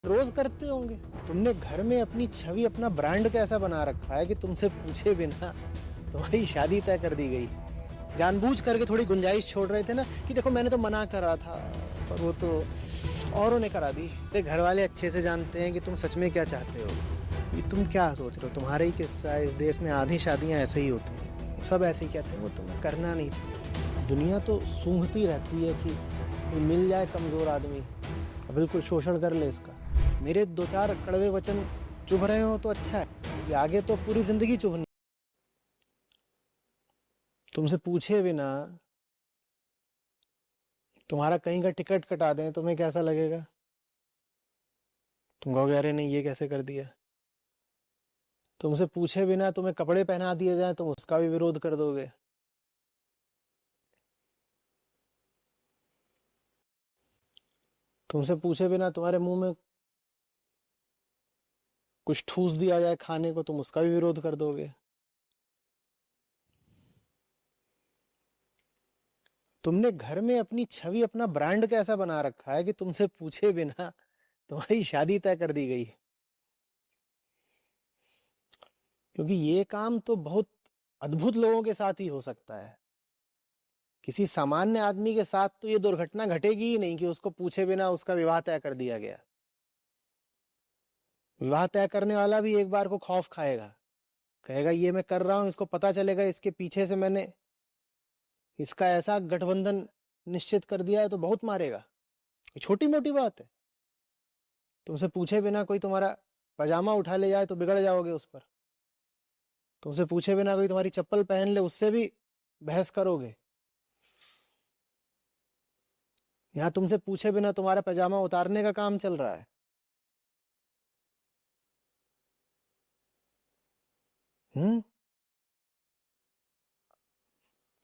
रोज करते होंगे। तुमने घर में अपनी छवि, अपना ब्रांड कैसा बना रखा है कि तुमसे पूछे बिना तुम्हारी शादी तय कर दी गई। जानबूझ करके थोड़ी गुंजाइश छोड़ रहे थे ना कि देखो मैंने तो मना करा था, पर वो तो औरों ने करा दी। तेरे घर वाले अच्छे से जानते हैं कि तुम सच में क्या चाहते हो। ये तुम क्या सोच रहे हो, तुम्हारा ही किस्सा है। इस देश में आधी शादियां ऐसे ही होती हैं, सब ऐसे ही कहते हैं, वो तुम्हें करना नहीं चाहिए। दुनिया तो सूंघती रहती है कि कोई मिल जाए कमजोर आदमी, बिल्कुल शोषण कर ले इसका। मेरे दो चार कड़वे वचन चुभ रहे हो तो अच्छा है, ये आगे तो पूरी जिंदगी चुभनी। तुमसे पूछे बिना तुम्हारा कहीं का टिकट कटा दें, तुम्हें कैसा लगेगा? तुम कहोगे अरे नहीं, ये कैसे कर दिया। तुमसे पूछे बिना तुम्हें कपड़े पहना दिए जाए, तुम उसका भी विरोध कर दोगे। तुमसे पूछे बिना तुम्हारे मुंह में कुछ ठूस दिया जाए खाने को, तुम उसका भी विरोध कर दोगे। तुमने घर में अपनी छवि, अपना ब्रांड कैसा बना रखा है कि तुमसे पूछे बिना तुम्हारी शादी तय कर दी गई। क्योंकि ये काम तो बहुत अद्भुत लोगों के साथ ही हो सकता है। किसी सामान्य आदमी के साथ तो ये दुर्घटना घटेगी ही नहीं कि उसको पूछे बिना उसका विवाह तय कर दिया गया। विवाह तय करने वाला भी एक बार को खौफ खाएगा, कहेगा ये मैं कर रहा हूं, इसको पता चलेगा इसके पीछे से मैंने इसका ऐसा गठबंधन निश्चित कर दिया है तो बहुत मारेगा। ये छोटी मोटी बात है। तुमसे पूछे बिना कोई तुम्हारा पजामा उठा ले जाए तो बिगड़ जाओगे उस पर। तुमसे पूछे बिना कोई तुम्हारी चप्पल पहन ले, उससे भी बहस करोगे। यहां तुमसे पूछे बिना तुम्हारा पजामा उतारने का काम चल रहा है।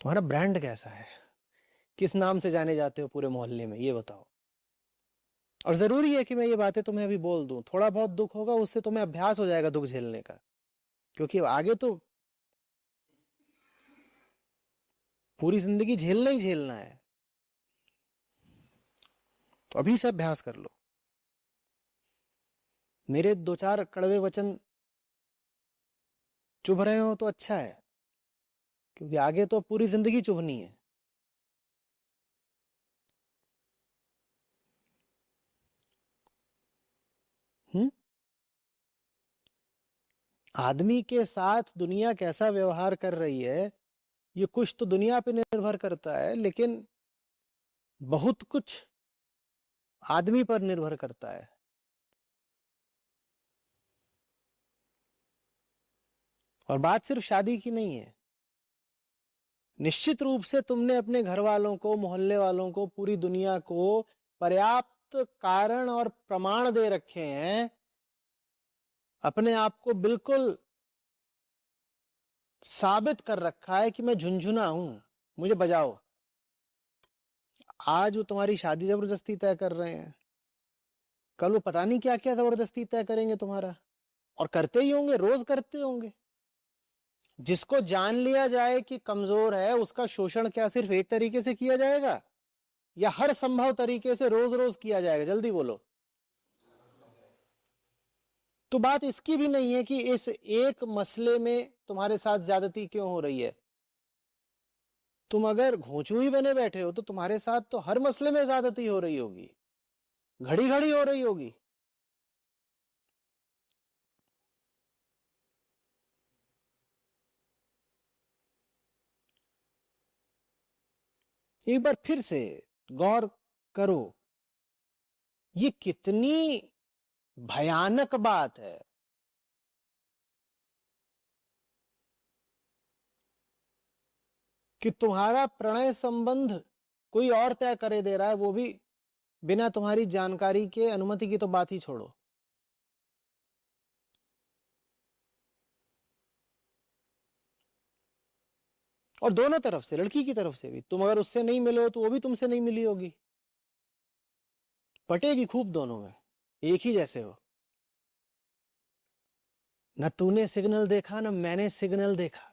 तुम्हारा ब्रांड कैसा है, किस नाम से जाने जाते हो पूरे मोहल्ले में, ये बताओ। और जरूरी है कि मैं ये बातें तुम्हें अभी बोल दूं, थोड़ा बहुत दुख होगा, उससे तुम्हें अभ्यास हो जाएगा दुख झेलने का। क्योंकि आगे तो पूरी जिंदगी झेलना ही झेलना है, तो अभी से अभ्यास कर लो। मेरे दो चार कड़वे वचन चुभ रहे हो तो अच्छा है, क्योंकि आगे तो पूरी जिंदगी चुभनी है। हम्म आदमी के साथ दुनिया कैसा व्यवहार कर रही है, ये कुछ तो दुनिया पे निर्भर करता है, लेकिन बहुत कुछ आदमी पर निर्भर करता है। और बात सिर्फ शादी की नहीं है। निश्चित रूप से तुमने अपने घर वालों को, मोहल्ले वालों को, पूरी दुनिया को पर्याप्त कारण और प्रमाण दे रखे हैं, अपने आप को बिल्कुल साबित कर रखा है कि मैं झुनझुना हूं, मुझे बजाओ। आज वो तुम्हारी शादी जबरदस्ती तय कर रहे हैं, कल वो पता नहीं क्या क्या जबरदस्ती तय करेंगे तुम्हारा, और करते ही होंगे, रोज करते होंगे। जिसको जान लिया जाए कि कमजोर है, उसका शोषण क्या सिर्फ एक तरीके से किया जाएगा या हर संभव तरीके से रोज रोज किया जाएगा? जल्दी बोलो। तो बात इसकी भी नहीं है कि इस एक मसले में तुम्हारे साथ ज्यादती क्यों हो रही है। तुम अगर घोंचू ही बने बैठे हो तो तुम्हारे साथ तो हर मसले में ज्यादती हो रही होगी, घड़ी घड़ी हो रही होगी। एक बार फिर से गौर करो, ये कितनी भयानक बात है कि तुम्हारा प्रणय संबंध कोई और तय करे दे रहा है, वो भी बिना तुम्हारी जानकारी के, अनुमति की तो बात ही छोड़ो। और दोनों तरफ से, लड़की की तरफ से भी, तुम अगर उससे नहीं मिले हो तो वो भी तुमसे नहीं मिली होगी। पटेगी खूब दोनों में, एक ही जैसे हो। न तूने सिग्नल देखा न मैंने सिग्नल देखा,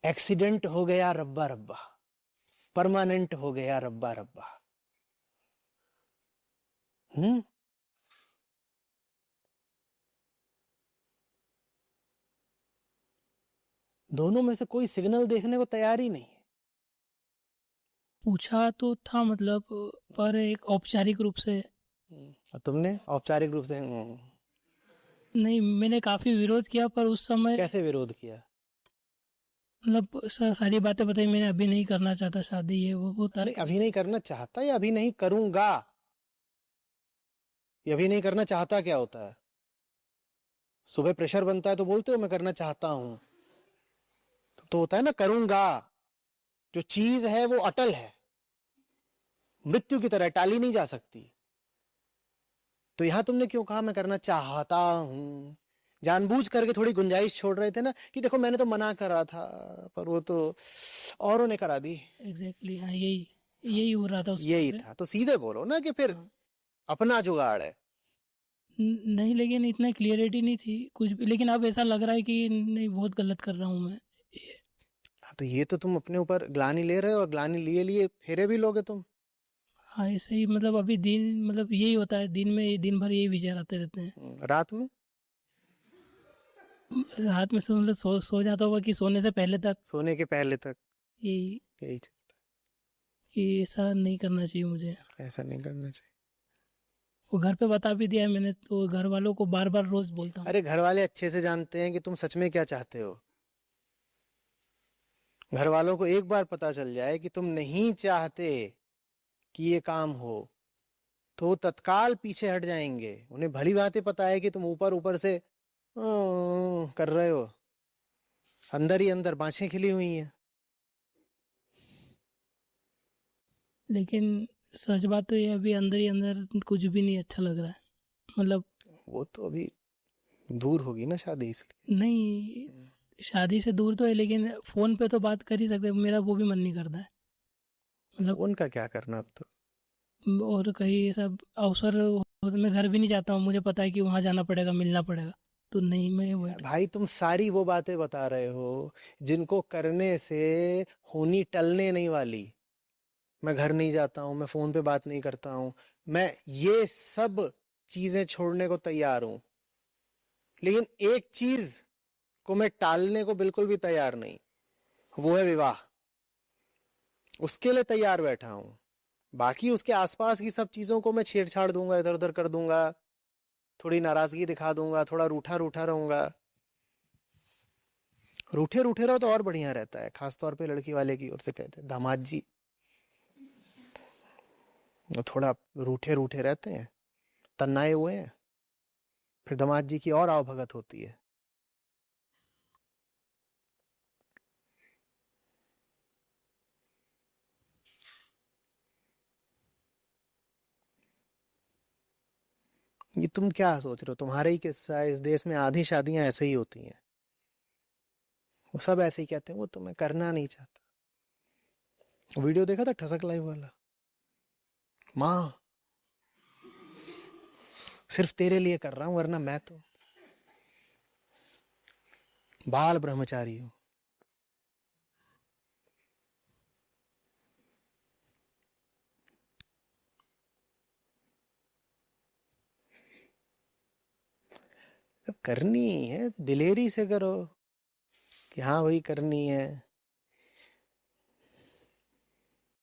एक्सीडेंट हो गया रब्बा रब्बा, परमानेंट हो गया रब्बा रब्बा। दोनों में से कोई सिग्नल देखने को तैयार ही नहीं है। पूछा तो था मतलब, पर एक औपचारिक रूप से और तुमने औपचारिक रूप से नहीं। मैंने काफ़ी विरोध किया, पर उस समय कैसे विरोध किया? मतलब सारी बातें बताई मैंने, अभी नहीं करना चाहता शादी, ये वो नहीं, तर्क अभी दिया। नहीं करना चाहता या अभी नहीं करूंगा? ये अभी नहीं करना चाहता क्या होता है? सुबह प्रेशर बनता है तो बोलते हो मैं करना चाहता हूं, तो होता है ना करूंगा। जो चीज है वो अटल है, मृत्यु की तरह टाली नहीं जा सकती। तो यहां तुमने क्यों कहा मैं करना चाहता हूं? जानबूझ करके थोड़ी गुंजाइश छोड़ रहे थे ना कि देखो मैंने तो मना करा था, पर वो तो औरों ने करा दी। एग्जैक्टली, हाँ, यही यही हो रहा था उस टाइम यही पे। था, तो सीधे बोलो ना कि फिर हाँ। अपना जुगाड़ है। नहीं, लेकिन इतना क्लियरिटी नहीं थी कुछ भी, लेकिन अब ऐसा लग रहा है कि नहीं, बहुत गलत कर रहा हूँ मैं ये। हाँ, तो ये तो तुम अपने ऊपर ग्लानि ले रहे हो, और ग्लानि लिए लिए फेरे भी लोगे तुम। हाँ, ऐसे ही मतलब अभी दिन, मतलब यही होता है दिन में, दिन भर यही विचार आते रहते हैं। रात में रात में मतलब सो जाता होगा कि सोने से पहले तक सोने के पहले तक यही, यही कि ऐसा नहीं करना चाहिए मुझे। ऐसा नहीं करना चाहिए। वो घर पे बता भी दिया है मैंने, तो घर वालों को बार बार रोज बोलता हूँ। अरे घर वाले अच्छे से जानते हैं कि तुम सच में क्या चाहते हो। घर वालों को एक बार पता चल जाए कि तुम नहीं चाहते कि ये काम हो, तो वो तत्काल पीछे हट जाएंगे। उन्हें भली बातें पता है कि तुम ऊपर ऊपर से कर रहे हो, अंदर ही अंदर बाछें खिली हुई हैं। लेकिन सच बात तो ये, अभी अंदर ही अंदर कुछ भी नहीं अच्छा लग रहा है, मतलब। वो तो अभी दूर होगी ना शादी, इसलिए। नहीं, शादी से दूर तो है, लेकिन फ़ोन पे तो बात कर ही सकते हैं, मेरा वो भी मन नहीं करता है, मतलब। फोन का क्या करना अब तो। और कहीं ऐसा अवसर हो तो मैं घर भी नहीं जाता हूँ, मुझे पता है कि वहाँ जाना पड़ेगा, मिलना पड़ेगा, तो नहीं, मैं वेट। भाई तुम सारी वो बातें बता रहे हो जिनको करने से होनी टलने नहीं वाली। मैं घर नहीं जाता हूँ, मैं फोन पे बात नहीं करता हूँ, मैं ये सब चीजें छोड़ने को तैयार हूं, लेकिन एक चीज को मैं टालने को बिल्कुल भी तैयार नहीं, वो है विवाह। उसके लिए तैयार बैठा हूं। बाकी उसके आसपास की सब चीजों को मैं छेड़छाड़ दूंगा, इधर उधर कर दूंगा, थोड़ी नाराजगी दिखा दूंगा, थोड़ा रूठा रूठा रहूंगा। रूठे रूठे रहो तो और बढ़िया रहता है, खासतौर पे लड़की वाले की ओर से कहते हैं दामाद जी, वो थोड़ा रूठे रूठे रहते हैं, तन्नाए हुए हैं, फिर दामाद जी की और आवभगत होती है। ये तुम क्या सोच रहे हो, तुम्हारा ही किस्सा है, इस देश में आधी शादियां ऐसे ही होती हैं। वो सब ऐसे ही कहते हैं वो तो मैं करना नहीं चाहता। वीडियो देखा था ठसक लाइव वाला? माँ, सिर्फ तेरे लिए कर रहा हूं, वरना मैं तो बाल ब्रह्मचारी हूं। अब करनी है दिलेरी से करो कि हाँ वही करनी है।